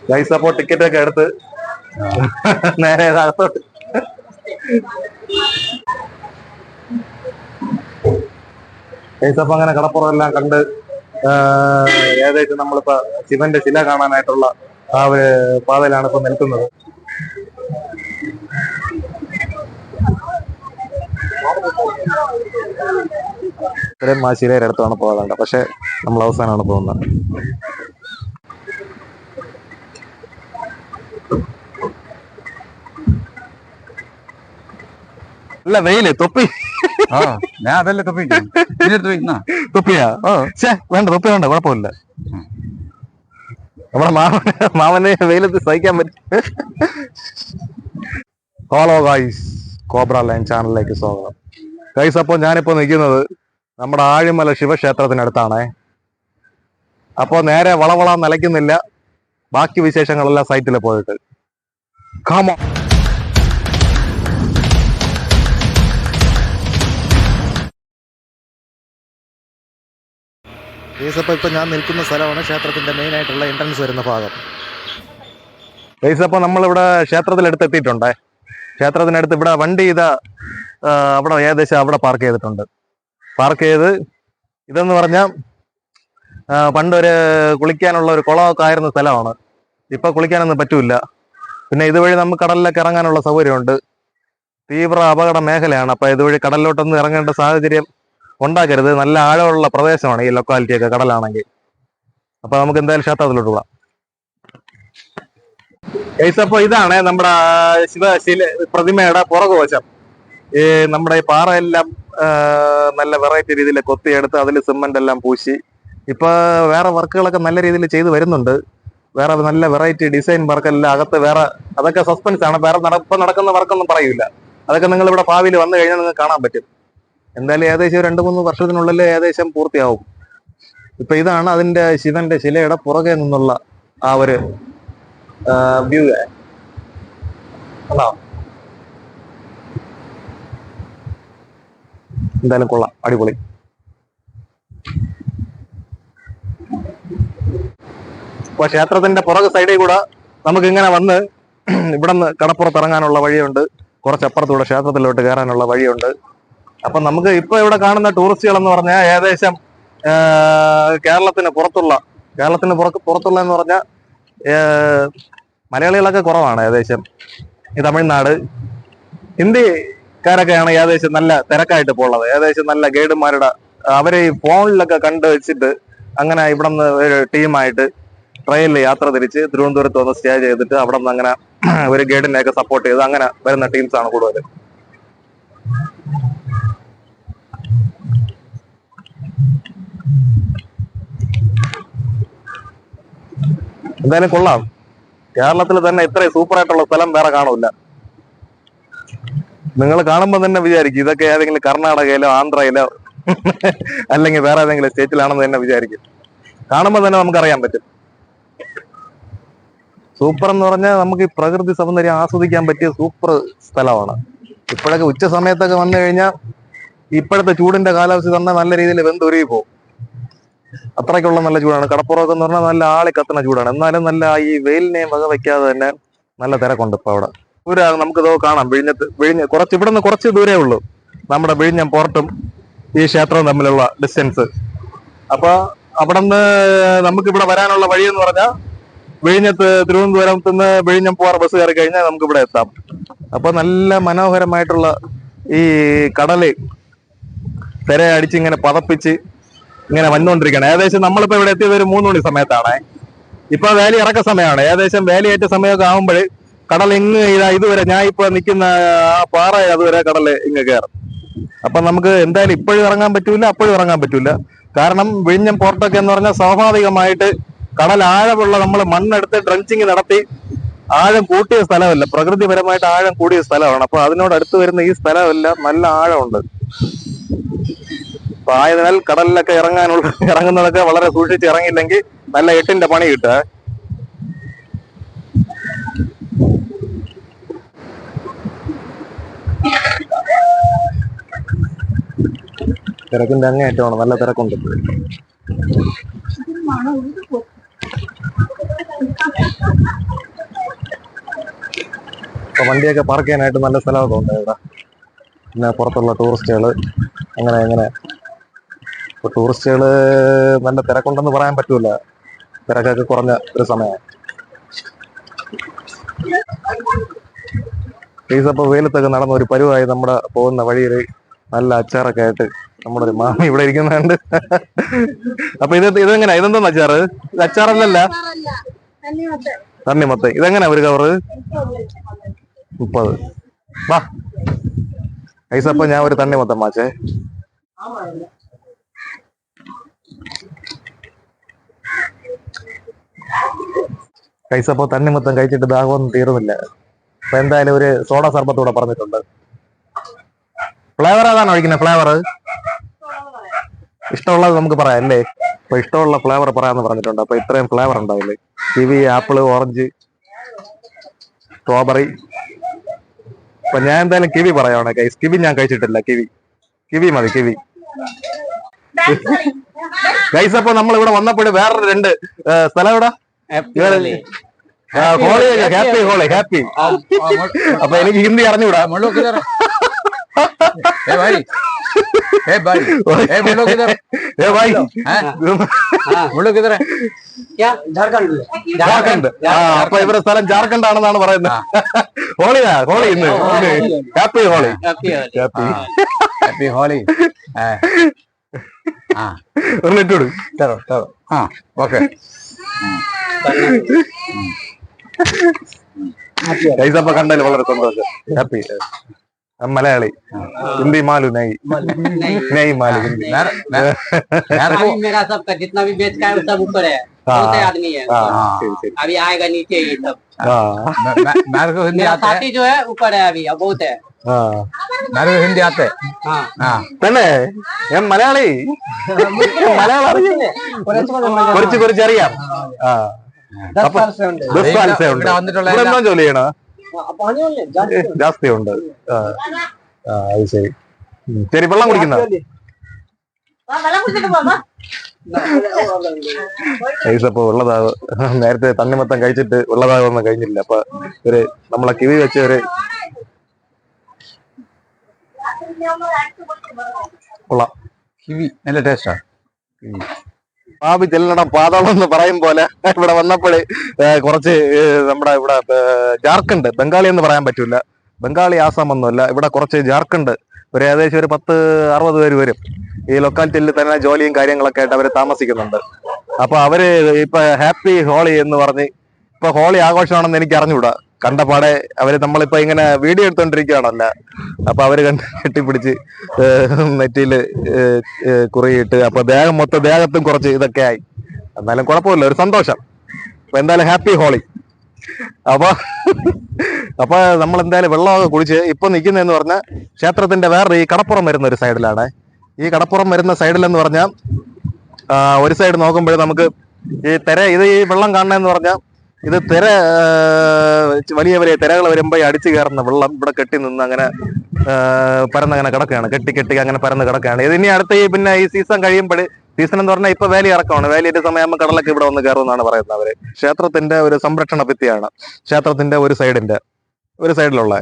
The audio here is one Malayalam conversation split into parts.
ഗൈസ് അപ്പോ ടിക്കറ്റ് ഒക്കെ എടുത്ത് നേരെ അകത്തോട്ട് ഗൈസ് അപ്പൊ അങ്ങനെ കടപ്പുറം എല്ലാം കണ്ട് ഏകദേശം നമ്മളിപ്പോ ശിവന്റെ ശില കാണാനായിട്ടുള്ള ആ ഒരു പാതയിലാണ് ഇപ്പൊ നിൽക്കുന്നത്. ഇത്രയും ആ ശിലയുടെ അടുത്താണ് പോകാറുണ്ട്, പക്ഷെ നമ്മൾ അവസാനമാണ് പോകുന്നത്. അല്ല വെയില് തൊപ്പി ഞാൻ അതല്ലേ തൊപ്പിയാ വേണ്ട, തൊപ്പി വേണ്ട, കുഴപ്പമില്ല. നമ്മുടെ മാമനെ വെയിലത്ത് സഹിക്കാൻ പറ്റും. ഹലോ ഗൈസ്, കോബ്ര ലൈൻ ചാനലിലേക്ക് സ്വാഗതം. ഗൈസ് അപ്പോൾ ഞാനിപ്പോ നിൽക്കുന്നത് നമ്മുടെ ആഴിമല ശിവക്ഷേത്രത്തിനടുത്താണേ. അപ്പോൾ നേരെ വളവള നിലയ്ക്കുന്നില്ല, ബാക്കി വിശേഷങ്ങളെല്ലാം സൈറ്റിൽ പോയിട്ട് കാമോ. ഇപ്പൊ ഞാൻ നിൽക്കുന്ന സ്ഥലമാണ് ക്ഷേത്രത്തിന്റെ മെയിൻ ആയിട്ടുള്ള എൻട്രൻസ് വരുന്ന ഭാഗം. അപ്പോൾ നമ്മളിവിടെ ക്ഷേത്രത്തിനടുത്ത് എത്തിയിട്ടുണ്ടേ. ക്ഷേത്രത്തിനടുത്ത് ഇവിടെ വണ്ടി അവിടെ ഏകദേശം അവിടെ പാർക്ക് ചെയ്തിട്ടുണ്ട്. പാർക്ക് ചെയ്ത് ഇതെന്ന് പറഞ്ഞാൽ പണ്ടൊരു കുളിക്കാനുള്ള ഒരു കുളമൊക്കെ ആയിരുന്ന സ്ഥലമാണ്. ഇപ്പൊ കുളിക്കാനൊന്നും പറ്റൂല. പിന്നെ ഇതുവഴി നമുക്ക് കടലിലൊക്കെ ഇറങ്ങാനുള്ള സൗകര്യമുണ്ട്. തീവ്ര അപകട മേഖലയാണ്, അപ്പൊ ഇതുവഴി കടലിലോട്ടൊന്നും ഇറങ്ങേണ്ട സാഹചര്യം ഉണ്ടാക്കരുത്. നല്ല ആഴമുള്ള പ്രദേശമാണ് ഈ ലൊക്കാലിറ്റി ഒക്കെ, കടലാണെങ്കിൽ. അപ്പൊ നമുക്ക് എന്തായാലും ക്ഷേത്രത്തിലോട്ട് പോകാം. അപ്പൊ ഇതാണ് നമ്മുടെ ശില പ്രതിമയുടെ പുറകുവശം. ഈ നമ്മുടെ ഈ പാറയെല്ലാം നല്ല വെറൈറ്റി രീതിയിൽ കൊത്തിയെടുത്ത് അതിൽ സിമെന്റ് എല്ലാം പൂശി ഇപ്പൊ വേറെ വർക്കുകളൊക്കെ നല്ല രീതിയിൽ ചെയ്തു വരുന്നുണ്ട്. വേറെ നല്ല വെറൈറ്റി ഡിസൈൻ വർക്കെല്ലാം അകത്ത് വേറെ, അതൊക്കെ സസ്പെൻസ് ആണ്. വേറെ ഇപ്പൊ നടക്കുന്ന വർക്കൊന്നും പറയൂല. അതൊക്കെ നിങ്ങൾ ഇവിടെ ഭാവിയിൽ വന്നു കഴിഞ്ഞാൽ നിങ്ങൾക്ക് കാണാൻ പറ്റും. എന്തായാലും ഏകദേശം 2-3 വർഷത്തിനുള്ളിൽ ഏകദേശം പൂർത്തിയാവും. ഇപ്പൊ ഇതാണ് അതിന്റെ ശിവന്റെ ശിലയുടെ പുറകെ നിന്നുള്ള ആ ഒരു വ്യൂ. എന്തായാലും കൊള്ളാം, അടിപൊളി. അപ്പൊ ക്ഷേത്രത്തിന്റെ പുറകു സൈഡിൽ കൂടെ നമുക്ക് ഇങ്ങനെ വന്ന് ഇവിടെ നിന്ന് കടപ്പുറത്ത് ഇറങ്ങാനുള്ള വഴിയുണ്ട്. കുറച്ചപ്പുറത്തൂടെ ക്ഷേത്രത്തിലോട്ട് കയറാനുള്ള വഴിയുണ്ട്. അപ്പൊ നമുക്ക് ഇപ്പൊ ഇവിടെ കാണുന്ന ടൂറിസ്റ്റുകൾ എന്ന് പറഞ്ഞാൽ ഏകദേശം കേരളത്തിന് പുറത്തുള്ള എന്ന് പറഞ്ഞാൽ മലയാളികളൊക്കെ കുറവാണ്. ഏകദേശം ഈ തമിഴ്നാട്, ഹിന്ദിക്കാരൊക്കെയാണ് ഏകദേശം നല്ല തിരക്കായിട്ട് ഇപ്പോൾ ഉള്ളത്. ഏകദേശം നല്ല ഗൈഡുമാരുടെ അവരെ ഈ ഫോണിലൊക്കെ കണ്ടു വെച്ചിട്ട് അങ്ങനെ ഇവിടെ നിന്ന് ഒരു ടീമായിട്ട് ട്രെയിനിൽ യാത്ര തിരിച്ച് തിരുവനന്തപുരത്ത് വന്ന് സ്റ്റേ ചെയ്തിട്ട് അവിടെ നിന്ന് അങ്ങനെ ഒരു ഗൈഡിനെയൊക്കെ സപ്പോർട്ട് ചെയ്ത് അങ്ങനെ വരുന്ന ടീംസാണ് കൂടുതൽ. എന്തായാലും കൊള്ളാം. കേരളത്തിൽ തന്നെ ഇത്രയും സൂപ്പറായിട്ടുള്ള സ്ഥലം വേറെ കാണൂല. നിങ്ങൾ കാണുമ്പോൾ തന്നെ വിചാരിക്കും ഇതൊക്കെ ഏതെങ്കിലും കർണാടകയിലോ ആന്ധ്രയിലോ അല്ലെങ്കിൽ വേറെ ഏതെങ്കിലും സ്റ്റേറ്റിലാണെന്ന് തന്നെ വിചാരിക്കും. കാണുമ്പോൾ തന്നെ നമുക്കറിയാൻ പറ്റും. സൂപ്പർ എന്ന് പറഞ്ഞാൽ നമുക്ക് ഈ പ്രകൃതി സൗന്ദര്യം ആസ്വദിക്കാൻ പറ്റിയ സൂപ്പർ സ്ഥലമാണ്. ഇപ്പോഴൊക്കെ ഉച്ച സമയത്തൊക്കെ വന്നു കഴിഞ്ഞാൽ ഇപ്പോഴത്തെ ചൂടിന്റെ കാലാവസ്ഥ തന്നെ നല്ല രീതിയിൽ വെന്തുരുകി പോകും. അത്രയ്ക്കുള്ള നല്ല ചൂടാണ്. കടപ്പുറമൊക്കെ എന്ന് പറഞ്ഞാൽ നല്ല ആളി കത്തുന്ന ചൂടാണ്. എന്നാലും നല്ല ഈ വെയിലിനെയും വക വയ്ക്കാതെ തന്നെ നല്ല തിരക്കുണ്ട് ഇപ്പൊ അവിടെ. നമുക്കിതോ കാണാം, ഇവിടെ നിന്ന് കുറച്ച് ദൂരേ ഉള്ളൂ നമ്മുടെ വിഴിഞ്ഞം പോർട്ടും ഈ ക്ഷേത്രവും തമ്മിലുള്ള ഡിസ്റ്റൻസ്. അപ്പൊ അവിടെ നിന്ന് നമുക്ക് ഇവിടെ വരാനുള്ള വഴി എന്ന് പറഞ്ഞാൽ വിഴിഞ്ഞത്ത് തിരുവനന്തപുരത്ത് നിന്ന് വിഴിഞ്ഞം പോവാർ ബസ് കയറി കഴിഞ്ഞാൽ നമുക്ക് ഇവിടെ എത്താം. അപ്പൊ നല്ല മനോഹരമായിട്ടുള്ള ഈ കടല് തിര അടിച്ചിങ്ങനെ പതപ്പിച്ച് ഇങ്ങനെ വന്നുകൊണ്ടിരിക്കുകയാണ്. ഏകദേശം നമ്മളിപ്പോ ഇവിടെ എത്തിയത് ഒരു 3 മണി സമയത്താണ്. ഇപ്പൊ വേലി ഇറക്ക സമയമാണ്. ഏകദേശം വേലിയേറ്റ സമയമൊക്കെ ആകുമ്പോൾ കടൽ ഇതുവരെ ഞാൻ ഇപ്പൊ നിൽക്കുന്ന ആ പാറ അതുവരെ കടൽ കയറും. അപ്പൊ നമുക്ക് എന്തായാലും ഇപ്പോഴും ഇറങ്ങാൻ പറ്റൂല, അപ്പോഴും ഇറങ്ങാൻ പറ്റൂല. കാരണം വിഴിഞ്ഞം പോർട്ടൊക്കെ എന്ന് പറഞ്ഞാൽ സ്വാഭാവികമായിട്ട് കടൽ ആഴമുള്ള നമ്മൾ മണ്ണെടുത്ത് ഡ്രഞ്ചിങ് നടത്തി ആഴം കൂട്ടിയ സ്ഥലമല്ല, പ്രകൃതിപരമായിട്ട് ആഴം കൂടിയ സ്ഥലമാണ്. അപ്പൊ അതിനോട് അടുത്ത് വരുന്ന ഈ സ്ഥലമെല്ലാം നല്ല ആഴമുണ്ട്. അപ്പൊ ആയതിനാൽ കടലിലൊക്കെ ഇറങ്ങുന്നതൊക്കെ വളരെ സൂക്ഷിച്ച് ഇറങ്ങിയില്ലെങ്കിൽ നല്ല 8ന്റെ പണി കിട്ടുക. തിരക്കിന്റെ അങ്ങേയറ്റമാണ്, നല്ല തിരക്കുണ്ട്. വണ്ടിയൊക്കെ പാർക്ക് ചെയ്യാനായിട്ട് നല്ല സ്ഥലമൊക്കെ ഉണ്ട് ഇവിടെ. പിന്നെ പുറത്തുള്ള ടൂറിസ്റ്റുകൾ അങ്ങനെ ഇപ്പൊ ടൂറിസ്റ്റുകൾ നല്ല തിരക്കുണ്ടെന്ന് പറയാൻ പറ്റൂല. തിരക്കൊക്കെ കുറഞ്ഞ ഒരു സമയമാണ്. അപ്പോൾ വെയിലത്തൊക്കെ നടന്ന ഒരു പരുവായി നമ്മുടെ പോകുന്ന വഴിയിൽ നല്ല അച്ചാറൊക്കെ ആയിട്ട് നമ്മുടെ ഒരു മാമി ഇവിടെ ഇരിക്കുന്നുണ്ട്. അപ്പൊ ഇതെങ്ങനെയാ? ഇതെന്താ അച്ചാറ്? ഇത് അച്ചാറല്ലല്ല, തണ്ണിമത്തൻ. ഇതെങ്ങനെയാ ഒരു കവറ്? 30. വാ ഐസപ്പോ ഞാൻ ഒരു തണ്ണിമത്തൻ മാച്ചേ. കൈസപ്പോ തണ്ണിമത്തം കഴിച്ചിട്ട് ദാഹമൊന്നും തീർന്നില്ല. അപ്പൊ എന്തായാലും ഒരു സോഡ സർബത്തൂടെ പറഞ്ഞിട്ടുണ്ട്. ഫ്ലേവർ ഏതാണ് ഒഴിക്കുന്നത്? ഫ്ലേവർ ഇഷ്ടമുള്ളത് നമുക്ക് പറയാം അല്ലേ? അപ്പൊ ഇഷ്ടമുള്ള ഫ്ലേവർ പറയാന്ന് പറഞ്ഞിട്ടുണ്ട്. അപ്പൊ ഇത്രയും ഫ്ലേവർ ഉണ്ടാവില്ലേ? Kiwi, apple, orange, strawberry. അപ്പൊ ഞാൻ എന്തായാലും കിവി പറയുവാണ് ഗൈസ്. കിവി ഞാൻ കഴിച്ചിട്ടില്ല. കിവി മതി, കിവി. ഗൈസ് അപ്പൊ നമ്മൾ ഇവിടെ വന്നപ്പോൾ വേറൊരു 2 സ്ഥലം ഇവിടെ ഹോളി, ഹാപ്പി ഹോളി, ഹാപ്പി. അപ്പൊ എനിക്ക് ഹിന്ദി അറിഞ്ഞൂടാ. ജാർഖണ്ഡ്. അപ്പൊ ഇവരുടെ സ്ഥലം ജാർഖണ്ഡ് ആണെന്നാണ് പറയുന്നത്. ഹോളി ഇന്ന് ഹാപ്പി ഹോളി, ഹാപ്പി ഹോളി. ഒന്നിട്ടോട്. ഓക്കെ. കൈസപ്പ കണ്ടതിൽ വളരെ സന്തോഷം. ഹാപ്പി. मलयाली, हिंदी मालूम नहीं मालूम हिंदी। मेरा सबका जितना भी बेच का है सब ऊपर है, बहुत आदमी है। अभी आएगा नीचे ही सब। मेरे को हिंदी आता है। साथी जो है ऊपर है अभी, अब बहुत है। मेरे को हिंदी आते है। തന്നെ ഞാൻ മലയാളി. മലയാളം അറിയില്ലേ? കുറച്ച് അറിയാം. 10 സാൽസേ ഉണ്ട്. എന്താ ജോലി ചെയ്യണ? ജാസ്തി ഉണ്ട്. അത് ശരി. ശരി, വെള്ളം കുടിക്കുന്ന ഐസപ്പോ ഉള്ളതാവ്. നേരത്തെ തണ്ണിമത്തം കഴിച്ചിട്ട് ഉള്ളതാവൊന്നും കഴിഞ്ഞില്ല. അപ്പൊ ഒരു നമ്മളെ കിവി വെച്ച ഒരു കൊള്ളാം. കിവി നല്ല ടേസ്റ്റാ. പാപി ചെല്ലണം പാതാളം എന്ന് പറയും പോലെ ഇവിടെ വന്നപ്പോൾ കുറച്ച് നമ്മുടെ ഇവിടെ ജാർഖണ്ഡ്, ബംഗാളി എന്ന് പറയാൻ പറ്റൂല, ബംഗാളി ആസാം ഒന്നുമല്ല, ഇവിടെ കുറച്ച് ജാർഖണ്ഡ് ഒരു ഏകദേശം ഒരു 10-60 പേര് വരും. ഈ ലൊക്കാലിറ്റിയിൽ തന്നെ ജോലിയും കാര്യങ്ങളൊക്കെ ആയിട്ട് അവര് താമസിക്കുന്നുണ്ട്. അപ്പൊ അവര് ഇപ്പൊ ഹാപ്പി ഹോളി എന്ന് പറഞ്ഞ് ഇപ്പൊ ഹോളി ആഘോഷമാണെന്ന് എനിക്ക് അറിഞ്ഞുകൂടാ. കണ്ടപാടെ അവര് നമ്മളിപ്പോ ഇങ്ങനെ വീഡിയോ എടുത്തോണ്ടിരിക്കുകയാണല്ല. അപ്പൊ അവര് കെട്ടിപ്പിടിച്ച് നെറ്റിയില് കുറിയിട്ട് അപ്പൊ ദേഹത്തും കുറച്ച് ഇതൊക്കെ ആയി. എന്നാലും കുഴപ്പമില്ല, ഒരു സന്തോഷം. അപ്പൊ എന്തായാലും ഹാപ്പി ഹോളി. അപ്പൊ നമ്മൾ എന്തായാലും വെള്ളമൊക്കെ കുടിച്ച് ഇപ്പൊ നിൽക്കുന്നതെന്ന് പറഞ്ഞാൽ ക്ഷേത്രത്തിന്റെ വേറെ ഈ കടപ്പുറം വരുന്ന ഒരു സൈഡിലാണ്. ഈ കടപ്പുറം വരുന്ന സൈഡിലെന്ന് പറഞ്ഞാൽ ഒരു സൈഡ് നോക്കുമ്പോൾ നമുക്ക് ഈ ഈ വെള്ളം കാണണമെന്ന് പറഞ്ഞാൽ ഇത് വലിയ വലിയ തിരകൾ വരുമ്പോൾ അടിച്ചു കയറുന്ന വെള്ളം ഇവിടെ കെട്ടി നിന്ന് അങ്ങനെ പരന്നങ്ങനെ കിടക്കുകയാണ്. കെട്ടി അങ്ങനെ പരന്ന് കിടക്കുകയാണ്. ഇതിനി അടുത്ത പിന്നെ ഈ സീസൺ കഴിയുമ്പോൾ, സീസൺ എന്ന് പറഞ്ഞാൽ ഇപ്പൊ വേലി ഇറക്കമാണ്. വേലിയുടെ സമയമാകുമ്പോൾ കടലൊക്കെ ഇവിടെ വന്ന് കയറുമെന്നാണ് പറയുന്നത് അവര്. ക്ഷേത്രത്തിന്റെ ഒരു സംരക്ഷണ ഭിത്തിയാണ് ക്ഷേത്രത്തിന്റെ ഒരു സൈഡിലുള്ള.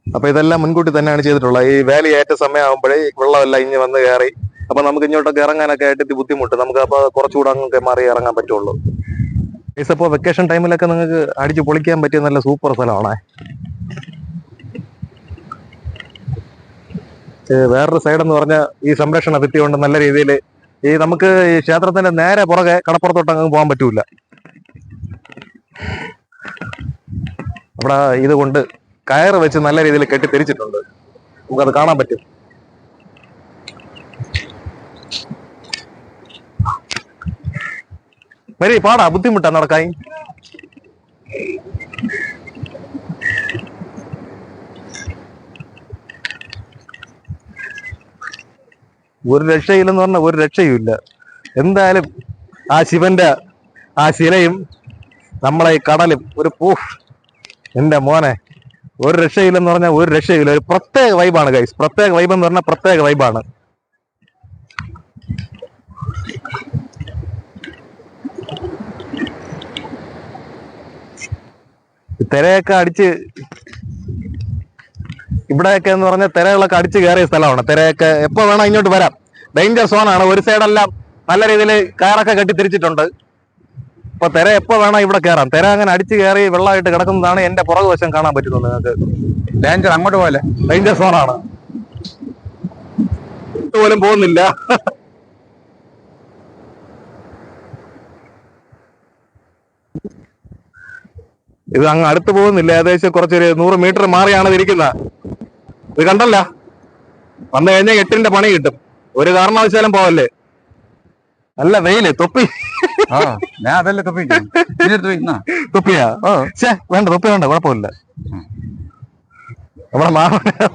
അപ്പൊ ഇതെല്ലാം മുൻകൂട്ടി തന്നെയാണ് ചെയ്തിട്ടുള്ളത്. ഈ വേലി ഏറ്റ സമയമാകുമ്പോഴേ വെള്ളമെല്ലാം ഇഞ്ഞ് വന്ന് കയറി അപ്പൊ നമുക്ക് ഇങ്ങോട്ടൊക്കെ ഇറങ്ങാനൊക്കെ ആയിട്ട് ബുദ്ധിമുട്ട്. നമുക്ക് അപ്പൊ കുറച്ചുകൂടെ അങ്ങ് മാറി ഇറങ്ങാൻ പറ്റുള്ളൂ. ഇപ്പോ വെക്കേഷൻ ടൈമിലൊക്കെ നിങ്ങൾക്ക് അടിച്ചു പൊളിക്കാൻ പറ്റിയ നല്ല സൂപ്പർ സ്ഥലമാണ്. വേറൊരു സൈഡ് എന്ന് പറഞ്ഞാൽ ഈ സംരക്ഷണ ഭിത്തി കൊണ്ട് നല്ല രീതിയിൽ ഈ നമുക്ക് ഈ ക്ഷേത്രത്തിന്റെ നേരെ പുറകെ കടപ്പുറത്തോട്ട് അങ്ങ് പോകാൻ പറ്റൂല. അവിടെ ഇതുകൊണ്ട് കയറ് വെച്ച് നല്ല രീതിയിൽ കെട്ടി തിരിച്ചിട്ടുണ്ട്. നമുക്കത് കാണാൻ പറ്റും. വരി പാടാ, ബുദ്ധിമുട്ടാ നടക്കായി. ഒരു രക്ഷയില്ലെന്ന് പറഞ്ഞാൽ ഒരു രക്ഷയുമില്ല. എന്തായാലും ആ ശിവന്റെ ആ ശിലയും നമ്മളെ ഈ കടലും ഒരു എന്റെ മോനെ ഒരു രക്ഷയില്ലെന്ന് പറഞ്ഞാൽ ഒരു രക്ഷയില്ല. ഒരു പ്രത്യേക വൈബാണ് ഗൈസ്. പ്രത്യേക വൈബ് എന്ന് പറഞ്ഞാൽ പ്രത്യേക വൈബാണ്. തിരയൊക്കെ അടിച്ച് ഇവിടെയൊക്കെ എന്ന് പറഞ്ഞാൽ തിരകളൊക്കെ അടിച്ച് കയറിയ സ്ഥലമാണ്. തിരയൊക്കെ എപ്പോ വേണം ഇങ്ങോട്ട് വരാം. ഡേഞ്ചർ സോണാണ്. ഒരു സൈഡെല്ലാം നല്ല രീതിയിൽ കയറൊക്കെ കെട്ടി തിരിച്ചിട്ടുണ്ട്. അപ്പൊ തിര എപ്പോ വേണം ഇവിടെ കയറാം. തിര അങ്ങനെ അടിച്ച് കയറി വെള്ളമായിട്ട് കിടക്കുന്നതാണ് എന്റെ പുറകുവശം കാണാൻ പറ്റുന്നത് നിങ്ങൾക്ക്. ഡേഞ്ചർ അങ്ങോട്ട് പോലെ ഡേഞ്ചർ സോണാണ്. പോലും പോകുന്നില്ല. ഇത് അങ്ങ് അടുത്ത് പോകുന്നില്ല. ഏകദേശം കുറച്ചൊരു 100 മീറ്റർ മാറിയാണ് ഇരിക്കുന്നത്. ഇത് കണ്ടല്ല, വന്നു കഴിഞ്ഞാൽ 8ന്റെ പണി കിട്ടും. ഒരു കാരണവശാലും പോവല്ലേ. നല്ല വെയില്. തൊപ്പി ഞാൻ അതല്ലേ തൊപ്പിയാ? വേണ്ട, തൊപ്പി വേണ്ട, കുഴപ്പമില്ല. നമ്മുടെ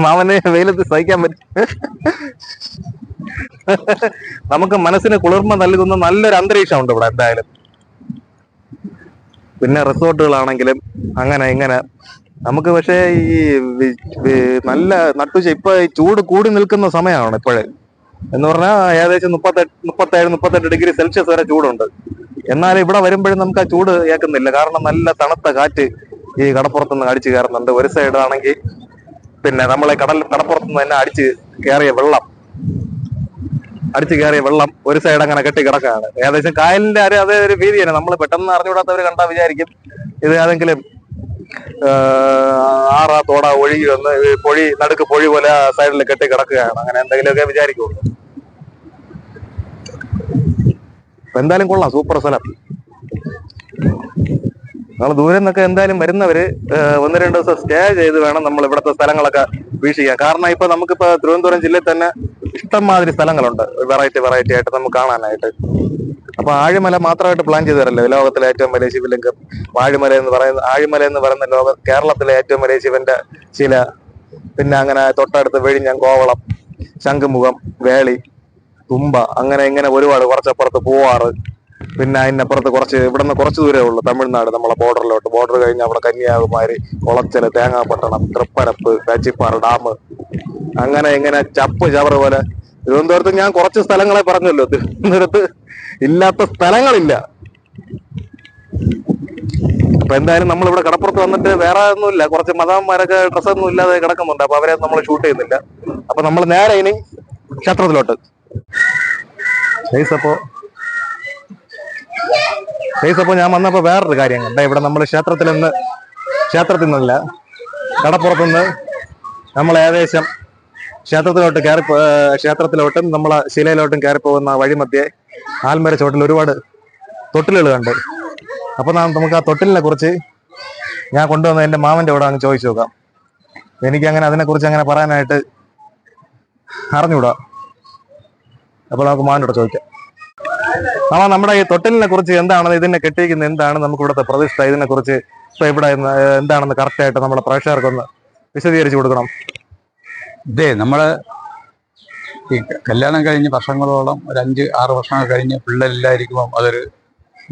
മാമനെ വെയിലത്ത് സഹിക്കാൻ പറ്റും. നമുക്ക് മനസ്സിന് കുളിർമ നൽകുന്ന നല്ലൊരു അന്തരീക്ഷമുണ്ട് ഇവിടെ എന്തായാലും. പിന്നെ റിസോർട്ടുകളാണെങ്കിലും അങ്ങനെ ഇങ്ങനെ നമുക്ക്. പക്ഷേ ഈ നല്ല നട്ടുച്ച ഇപ്പൊ ചൂട് കൂടി നിൽക്കുന്ന സമയമാണ് ഇപ്പോഴേ. എന്ന് പറഞ്ഞാൽ ഏകദേശം 37-38 ഡിഗ്രി സെൽഷ്യസ് വരെ ചൂടുണ്ട്. എന്നാൽ ഇവിടെ വരുമ്പോഴും നമുക്ക് ആ ചൂട് ഏൽക്കുന്നില്ല. കാരണം നല്ല തണുത്ത കാറ്റ് ഈ കടപ്പുറത്തുനിന്ന് അടിച്ചു കയറുന്നുണ്ട്. ഒരു സൈഡ് ആണെങ്കിൽ പിന്നെ നമ്മളെ കടപ്പുറത്തുനിന്ന് തന്നെ അടിച്ച് കയറിയ വെള്ളം ഒരു സൈഡ് അങ്ങനെ കെട്ടി കിടക്കുകയാണ്. ഏകദേശം കായലിന്റെ അതേ ഒരു ഭീതി തന്നെ. നമ്മൾ പെട്ടെന്ന് അറിഞ്ഞുകൂടാത്തവർ കണ്ടാൽ വിചാരിക്കും ഇത് ഏതെങ്കിലും ആറാ തോടാ ഒഴുകി വന്ന് നടുക്ക് പൊഴി പോലെ സൈഡിൽ കെട്ടി കിടക്കുകയാണ്. അങ്ങനെ എന്തെങ്കിലുമൊക്കെ വിചാരിക്കുള്ളൂ. എന്തായാലും കൊള്ളാം, സൂപ്പർ സ്ഥലം. നമ്മൾ ദൂരെ നിന്നൊക്കെ എന്തായാലും വരുന്നവര് 1-2 ദിവസം സ്റ്റേ ചെയ്ത് വേണം നമ്മൾ ഇവിടുത്തെ സ്ഥലങ്ങളൊക്കെ വീക്ഷിക്കാൻ. കാരണം ഇപ്പൊ നമുക്കിപ്പോ തിരുവനന്തപുരം ജില്ലയിൽ തന്നെ ഇഷ്ടംമാതിരി സ്ഥലങ്ങളുണ്ട് വെറൈറ്റി ആയിട്ട് നമുക്ക് കാണാനായിട്ട്. അപ്പൊ ആഴിമല മാത്രമായിട്ട് പ്ലാൻ ചെയ്ത് തരല്ലോ. ലോകത്തിലെ ഏറ്റവും വലിയ ശിവലിംഗം ആഴിമല എന്ന് പറയുന്ന കേരളത്തിലെ ഏറ്റവും വലിയ ശിവന്റെ ശില. പിന്നെ അങ്ങനെ തൊട്ടടുത്ത് വെഴിഞ്ഞം, കോവളം, ശംഖുമുഖം, വേളി, തുമ്പ, അങ്ങനെ ഇങ്ങനെ ഒരുപാട്. കുറച്ചപ്പുറത്ത് പൂവാറ്. പിന്നെ അതിനപ്പുറത്ത് ഇവിടുന്ന് കുറച്ച് ദൂരമേ ഉള്ളൂ തമിഴ്നാട്, നമ്മളെ ബോർഡർ കഴിഞ്ഞ് അവിടെ കന്യാകുമാരി, കുളച്ചല്, തേങ്ങാപട്ടണം, തൃപ്പരപ്പ്, കാച്ചിപ്പാറ ഡാം, അങ്ങനെ ഇങ്ങനെ ചവറ് പോലെ. തിരുവനന്തപുരത്ത് ഞാൻ കുറച്ച് സ്ഥലങ്ങളെ പറഞ്ഞല്ലോ. തിരുവനന്തപുരത്ത് ഇല്ലാത്ത സ്ഥലങ്ങളില്ല. അപ്പൊ എന്തായാലും നമ്മളിവിടെ കടപ്പുറത്ത് വന്നിട്ട് വേറെ ഒന്നുമില്ല. കുറച്ച് മതന്മാരൊക്കെ ഡ്രസ്സൊന്നും ഇല്ലാതെ കിടക്കുന്നുണ്ട്. അപ്പൊ അവരെ നമ്മൾ ഷൂട്ട് ചെയ്യുന്നില്ല. അപ്പൊ നമ്മൾ നേരെ ഇനി ക്ഷേത്രത്തിലോട്ട്. അപ്പൊ ഞാൻ വന്നപ്പോ വേറൊരു കാര്യം കണ്ട. ഇവിടെ നമ്മൾ ക്ഷേത്രത്തിൽ നിന്നല്ല, കടപ്പുറത്തുനിന്ന് നമ്മൾ ഏകദേശം ക്ഷേത്രത്തിലോട്ടും നമ്മളെ ശിലയിലോട്ടും കയറി പോകുന്ന വഴിമധ്യേ ആൽമര ചോട്ടിൽ ഒരുപാട് തൊട്ടിലുകൾ കണ്ട്. അപ്പൊ നമുക്ക് ആ തൊട്ടിലിനെ കുറിച്ച് ഞാൻ കൊണ്ടുവന്ന എന്റെ മാമന്റെ കൂടെ അങ്ങ് ചോദിച്ചു നോക്കാം. എനിക്ക് അങ്ങനെ അതിനെക്കുറിച്ച് അങ്ങനെ പറയാനായിട്ട് അറിഞ്ഞൂടാ. അപ്പൊ നമുക്ക് മാമന്റെ കൂടെ ചോദിക്കാം. നമ്മുടെ ഈ തൊട്ടിലിനെ കുറിച്ച് എന്താണ്, ഇതിനെ കെട്ടിയിരിക്കുന്നത് എന്താണ്, നമുക്ക് ഇവിടുത്തെ പ്രതിഷ്ഠ, ഇതിനെ കുറിച്ച് ഇപ്പൊ ഇവിടെ എന്താണെന്ന് കറക്റ്റ് ആയിട്ട് നമ്മളെ പ്രേക്ഷകർക്കൊന്ന് വിശദീകരിച്ചു കൊടുക്കണം. ഇതേ നമ്മള് ഈ കല്യാണം കഴിഞ്ഞ് വർഷങ്ങളോളം, ഒരു 5-6 വർഷങ്ങൾ കഴിഞ്ഞ് പിള്ളേരില്ലായിരിക്കുമ്പം അതൊരു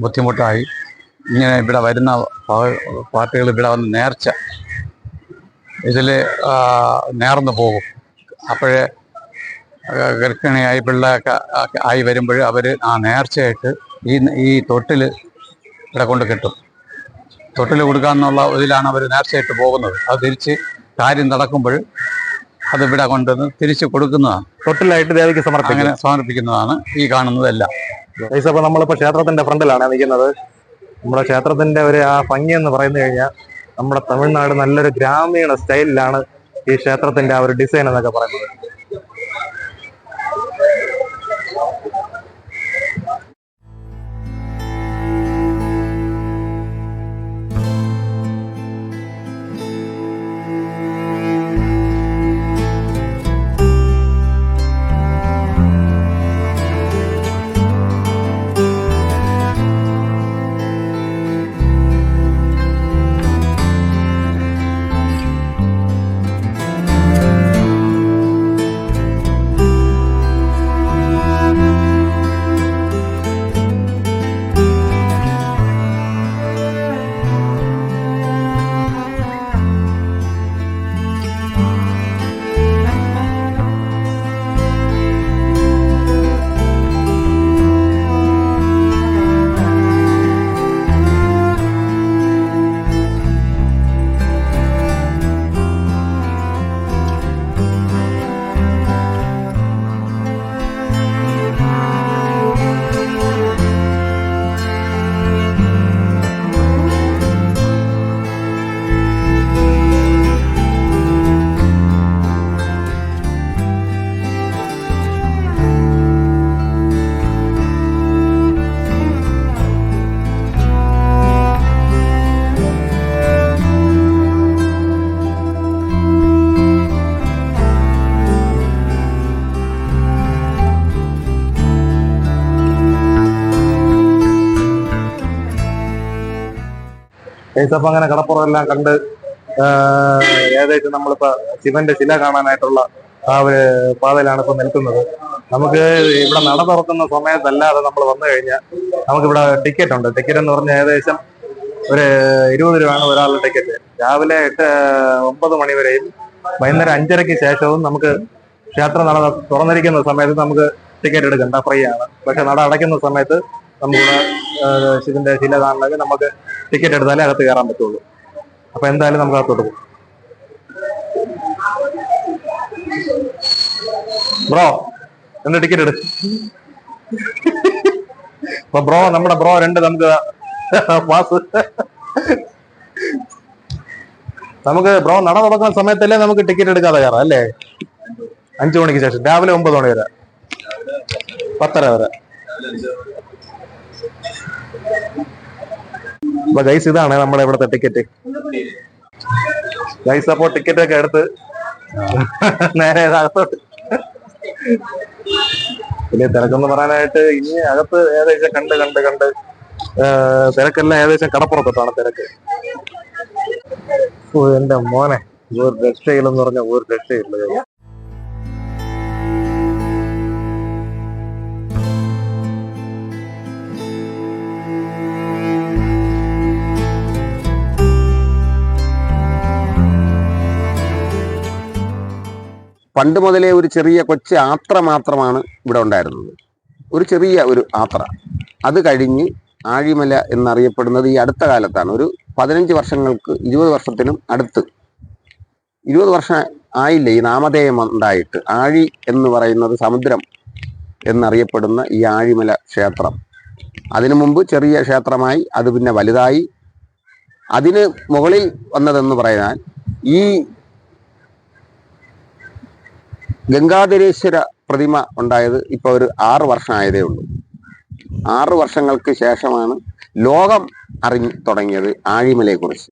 ബുദ്ധിമുട്ടായി. ഇങ്ങനെ ഇവിടെ വരുന്ന പാർട്ടികൾ ഇവിടെ വന്ന് നേർന്നു പോകും. അപ്പോഴേ ഗർഭിണിയായി പിള്ളേരൊക്കെ ആയി വരുമ്പോൾ അവർ ആ നേർച്ചയായിട്ട് ഈ തൊട്ടിൽ ഇവിടെ കൊണ്ട് കെട്ടും. തൊട്ടിൽ കൊടുക്കാമെന്നുള്ള ഇതിലാണ് അവർ നേർച്ചയായിട്ട് പോകുന്നത്. അത് തിരിച്ച് കാര്യം നടക്കുമ്പോൾ അത് ഇവിടെ കൊണ്ടുവന്ന് തിരിച്ചു കൊടുക്കുന്നതാണ്. തൊട്ടിലായിട്ട് ദേവിക്ക് സമർപ്പിക്കുന്നതാണ് ഈ കാണുന്നതെല്ലാം. അപ്പൊ നമ്മളിപ്പോ ക്ഷേത്രത്തിന്റെ ഫ്രണ്ടിലാണ് നിൽക്കുന്നത്. നമ്മുടെ ക്ഷേത്രത്തിന്റെ ആ ഭംഗി എന്ന് പറയുന്നത് കഴിഞ്ഞാൽ നമ്മുടെ തമിഴ്നാട് നല്ലൊരു ഗ്രാമീണ സ്റ്റൈലിലാണ് ഈ ക്ഷേത്രത്തിന്റെ ആ ഒരു ഡിസൈൻ എന്നൊക്കെ പറയുന്നത്. ഗൈസ് അങ്ങനെ കടപ്പുറം എല്ലാം കണ്ട് ഏകദേശം നമ്മളിപ്പോ ശിവന്റെ ശില കാണാനായിട്ടുള്ള ആ ഒരു പാതയിലാണ് ഇപ്പൊ നിൽക്കുന്നത്. നമുക്ക് ഇവിടെ നട തുറക്കുന്ന സമയത്തല്ലാതെ നമ്മൾ വന്നു കഴിഞ്ഞാൽ നമുക്കിവിടെ ടിക്കറ്റ് ഉണ്ട്. ടിക്കറ്റ് എന്ന് പറഞ്ഞാൽ ഏകദേശം ഒരു 20 രൂപയാണ് ഒരാളുടെ ടിക്കറ്റ്. രാവിലെ 9 മണി വരെയും വൈകുന്നേരം 5:30 ശേഷവും നമുക്ക് ക്ഷേത്ര നട തുറന്നിരിക്കുന്ന സമയത്ത് നമുക്ക് ടിക്കറ്റ് എടുക്കണ്ട, ഫ്രീ ആണ്. പക്ഷെ നട അടയ്ക്കുന്ന സമയത്ത് നമുക്കിവിടെ ശിവന്റെ ശില കാണണമെങ്കിൽ നമുക്ക് ടിക്കറ്റ് എടുത്താലേ അകത്ത് കയറാൻ പറ്റുള്ളൂ. അപ്പൊ എന്തായാലും നമുക്ക് അകത്തോട്ട് പോകും. ബ്രോ എന്ത് ടിക്കറ്റ് എടു. അപ്പൊ ബ്രോ നമ്മുടെ ബ്രോ 2 നമുക്ക് പാസ്. നമുക്ക് ബ്രോ നട തുറക്കുന്ന സമയത്തല്ലേ നമുക്ക് ടിക്കറ്റ് എടുക്കാതെ കയറാം അല്ലേ? 5 മണിക്ക് ശേഷം രാവിലെ 9 മണി വരെ 10:30 വരെ. അപ്പൊ ഗൈസ് ഇതാണ് നമ്മുടെ ഇവിടുത്തെ ടിക്കറ്റ്. ഗൈസ് അപ്പോ ടിക്കറ്റ് ഒക്കെ എടുത്ത് നേരെ അകത്തോട്ട്. വലിയ തിരക്കെന്ന് പറയാനായിട്ട് ഇനി അകത്ത് ഏകദേശം കണ്ട് തിരക്കെല്ലാം ഏകദേശം കടപ്പുറത്താണ് തിരക്ക്. എന്റെ മോനെ ഒരു രക്ഷയില്ലെന്ന് പറഞ്ഞ ഒരു രക്ഷയില്ല. പണ്ട് മുതലേ ഒരു ചെറിയ കൊച്ചു ആത്ര മാത്രമാണ് ഇവിടെ ഉണ്ടായിരുന്നത്. ഒരു ചെറിയ ഒരു ആത്ര. അത് കഴിഞ്ഞ് ആഴിമല എന്നറിയപ്പെടുന്നത് ഈ അടുത്ത കാലത്താണ്. ഒരു 15 വർഷങ്ങൾക്ക് 20 വർഷത്തിനും അടുത്ത് 20 വർഷം ആയില്ല ഈ നാമധേയം ഉണ്ടായിട്ട്. ആഴി എന്ന് പറയുന്നത് സമുദ്രം എന്നറിയപ്പെടുന്ന ഈ ആഴിമല ക്ഷേത്രം അതിനു മുമ്പ് ചെറിയ ക്ഷേത്രമായി, അത് പിന്നെ വലുതായി. അതിന് മുകളിൽ വന്നതെന്ന് പറയാൻ ഈ ഗംഗാധരേശ്വര പ്രതിമ ഉണ്ടായത് ഇപ്പൊ ഒരു 6 വർഷം ആയതേ ഉള്ളൂ. 6 വർഷങ്ങൾക്ക് ശേഷമാണ് ലോകം അറിഞ്ഞു തുടങ്ങിയത് ആഴിമലയെ കുറിച്ച്.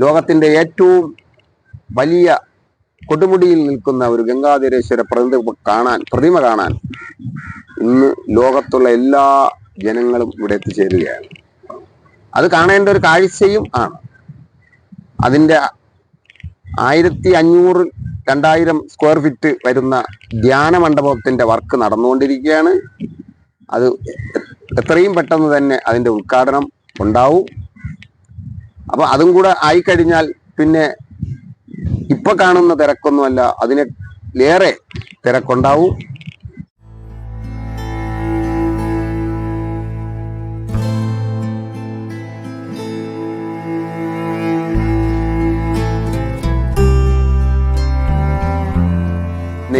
ലോകത്തിന്റെ ഏറ്റവും വലിയ കൊടുമുടിയിൽ നിൽക്കുന്ന ഒരു ഗംഗാധരേശ്വര പ്രതിമ കാണാൻ ഇന്ന് ലോകത്തുള്ള എല്ലാ ജനങ്ങളും ഇവിടെ എത്തിച്ചേരുകയാണ്. അത് കാണേണ്ട ഒരു കാഴ്ചയും ആണ്. അതിൻ്റെ 1500-2000 സ്ക്വയർ ഫീറ്റ് വരുന്ന ധ്യാന മണ്ഡപത്തിന്റെ വർക്ക് നടന്നുകൊണ്ടിരിക്കുകയാണ്. അത് എത്രയും പെട്ടെന്ന് തന്നെ അതിന്റെ ഉദ്ഘാടനം ഉണ്ടാവും. അപ്പൊ അതും കൂടെ ആയിക്കഴിഞ്ഞാൽ പിന്നെ ഇപ്പൊ കാണുന്ന തിരക്കൊന്നുമല്ല, അതിനേറെ തിരക്കുണ്ടാവും.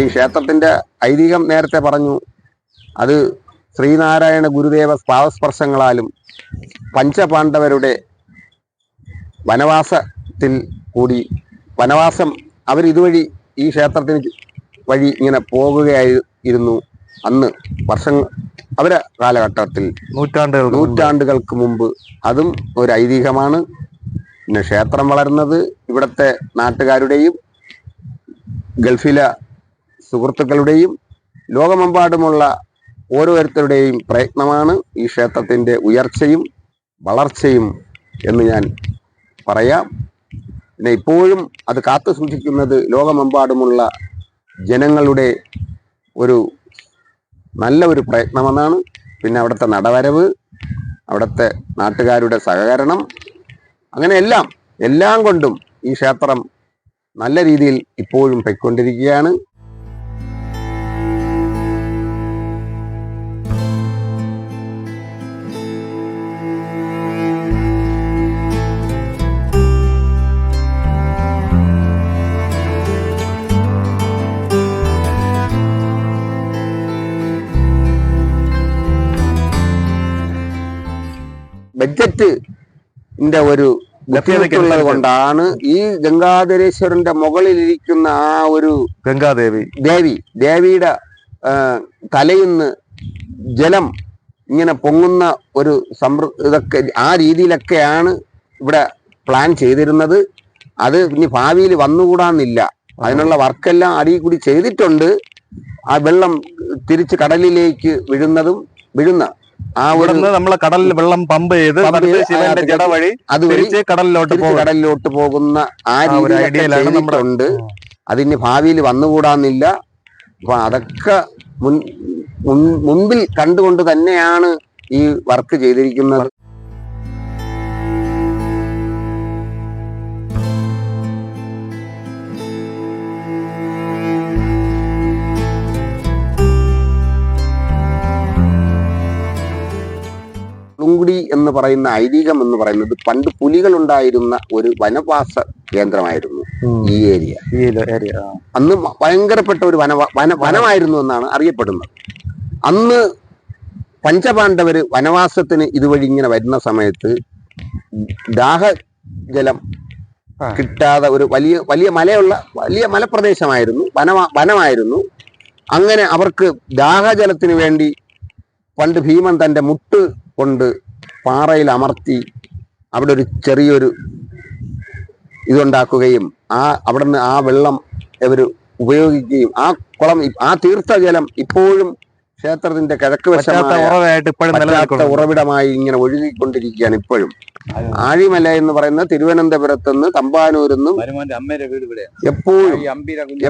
ഈ ക്ഷേത്രത്തിന്റെ ഐതിഹ്യം നേരത്തെ പറഞ്ഞു. അത് ശ്രീനാരായണ ഗുരുദേവ പാദസ്പർശങ്ങളാലും പഞ്ചപാണ്ഡവരുടെ വനവാസത്തിൽ കൂടി അവർ ഇതുവഴി ഈ ക്ഷേത്രത്തിന് വഴി ഇങ്ങനെ പോകുകയായിരുന്നു അന്ന് അവരെ കാലഘട്ടത്തിൽ നൂറ്റാണ്ടുകൾക്ക് മുമ്പ്. അതും ഒരു ഐതിഹ്യമാണ്. പിന്നെ ക്ഷേത്രം വളർന്നത് ഇവിടുത്തെ നാട്ടുകാരുടെയും ഗൾഫിലെ സുഹൃത്തുക്കളുടെയും ലോകമെമ്പാടുമുള്ള ഓരോരുത്തരുടെയും പ്രയത്നമാണ് ഈ ക്ഷേത്രത്തിന്റെ ഉയർച്ചയും വളർച്ചയും എന്ന് ഞാൻ പറയാം. പിന്നെ ഇപ്പോഴും അത് കാത്തു സൂക്ഷിക്കുന്നത് ലോകമെമ്പാടുമുള്ള ജനങ്ങളുടെ ഒരു നല്ല ഒരു പ്രയത്നമെന്നാണ്. പിന്നെ അവിടുത്തെ നടവരവ്, അവിടുത്തെ നാട്ടുകാരുടെ സഹകരണം, അങ്ങനെ എല്ലാം കൊണ്ടും ഈ ക്ഷേത്രം നല്ല രീതിയിൽ ഇപ്പോഴും പൊയ്ക്കൊണ്ടിരിക്കുകയാണ്. ബഡ്ജറ്റിന്റെ ഒരു ലഭ്യതയുള്ളത് കൊണ്ടാണ് ഈ ഗംഗാധരേശ്വരന്റെ മുകളിലിരിക്കുന്ന ആ ഒരു ദേവിയുടെ തലയിന്ന് ജലം ഇങ്ങനെ പൊങ്ങുന്ന ഒരു ഇതൊക്കെ ആ രീതിയിലൊക്കെയാണ് ഇവിടെ പ്ലാൻ ചെയ്തിരുന്നത്. അത് ഇനി ഭാവിയിൽ വന്നുകൂടാന്നില്ല. അതിനുള്ള വർക്കെല്ലാം അടിയിൽ കൂടി ചെയ്തിട്ടുണ്ട്. ആ വെള്ളം തിരിച്ച് കടലിലേക്ക് വീഴുന്ന ആ ഒരു നമ്മളെ കടലിൽ വെള്ളം പമ്പ് ചെയ്ത് ശിവന്റെ ജട വഴി അതുവഴി കടലിലോട്ട് പോകുന്ന ആ രീതിയിൽ ചെയ്തിട്ടുണ്ട്. അതിന് ഭാവിയിൽ വന്നുകൂടാന്നില്ല. അപ്പൊ അതൊക്കെ മുൻപിൽ കണ്ടുകൊണ്ട് തന്നെയാണ് ഈ വർക്ക് ചെയ്തിരിക്കുന്നത്. ുംകുടി എന്ന് പറയുന്ന ഐതിഹ്യം എന്ന് പറയുന്നത് പണ്ട് പുലികൾ ഉണ്ടായിരുന്ന ഒരു വനവാസ കേന്ദ്രമായിരുന്നു ഈ ഏരിയ. അന്ന് ഭയങ്കരപ്പെട്ട ഒരു വനമായിരുന്നു എന്നാണ് അറിയപ്പെടുന്നത്. അന്ന് പഞ്ചപാണ്ഡവര് വനവാസത്തിന് ഇതുവഴി ഇങ്ങനെ വരുന്ന സമയത്ത് ദാഹജലം കിട്ടാതെ ഒരു വലിയ വലിയ മലപ്രദേശമായിരുന്നു, വനമായിരുന്നു. അങ്ങനെ അവർക്ക് ദാഹജലത്തിന് വേണ്ടി പണ്ട് ഭീമൻ തന്റെ മുട്ട് കൊണ്ട് പാറയിൽ അമർത്തി അവിടെ ഒരു ചെറിയൊരു ഇതുണ്ടാക്കുകയും അവിടുന്ന് ആ വെള്ളം ഇവർ ഉപയോഗിക്കുകയും ആ തീർത്ഥജലം ഇപ്പോഴും ക്ഷേത്രത്തിന്റെ കിഴക്ക് വശമായ ഉറവിടമായി ഇങ്ങനെ ഒഴുകിക്കൊണ്ടിരിക്കുകയാണ് ഇപ്പോഴും. ആഴിമല എന്ന് പറയുന്നത് തിരുവനന്തപുരത്ത് നിന്ന് തമ്പാനൂരിൽ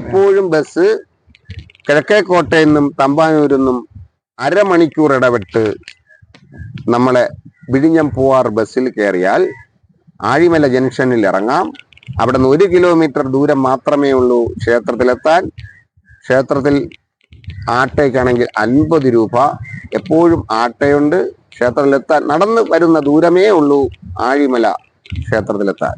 എപ്പോഴും ബസ് കിഴക്കേക്കോട്ടയിൽ നിന്നും തമ്പാനൂരിൽ നിന്നും അരമണിക്കൂർ ഇടവിട്ട് നമ്മളെ വിഴിഞ്ഞം പൂവാർ ബസ്സിൽ കയറിയാൽ ആഴിമല ജംഗ്ഷനിൽ ഇറങ്ങാം. അവിടെ നിന്ന് 1 കിലോമീറ്റർ ദൂരം മാത്രമേ ഉള്ളൂ ക്ഷേത്രത്തിലെത്താൻ. ക്ഷേത്രത്തിൽ ആട്ടയ്ക്കാണെങ്കിൽ 50 രൂപ. എപ്പോഴും ആട്ടയുണ്ട്. ക്ഷേത്രത്തിലെത്താൻ നടന്നു വരുന്ന ദൂരമേ ഉള്ളൂ ആഴിമല ക്ഷേത്രത്തിലെത്താൻ.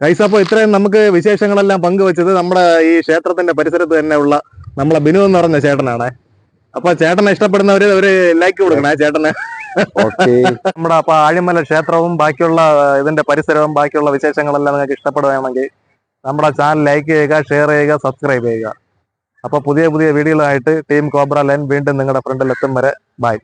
ഗൈസ്, അപ്പോൾ ഇത്രയും നമുക്ക് വിശേഷങ്ങളെല്ലാം പങ്കുവെച്ചത് നമ്മുടെ ഈ ക്ഷേത്രത്തിന്റെ പരിസരത്ത് തന്നെ ഉള്ള നമ്മളെ ബിനു എന്ന് പറഞ്ഞ ചേട്ടനാണ്. അപ്പൊ ചേട്ടനെ ഇഷ്ടപ്പെടുന്നവര് ഒരു ലൈക്ക് കൊടുക്കണേ ചേട്ടന്. നമ്മുടെ അപ്പൊ ആഴിമല ക്ഷേത്രവും ബാക്കിയുള്ള ഇതിന്റെ പരിസരവും ബാക്കിയുള്ള വിശേഷങ്ങളെല്ലാം നിങ്ങൾക്ക് ഇഷ്ടപ്പെടുകയാണെങ്കിൽ നമ്മുടെ ചാനൽ ലൈക്ക് ചെയ്യുക, ഷെയർ ചെയ്യുക, സബ്സ്ക്രൈബ് ചെയ്യുക. അപ്പൊ പുതിയ വീഡിയോകളായിട്ട് ടീം കോബ്ര ലൈൻ വീണ്ടും നിങ്ങളുടെ ഫ്രണ്ടിൽ എത്തും വരെ ബൈ.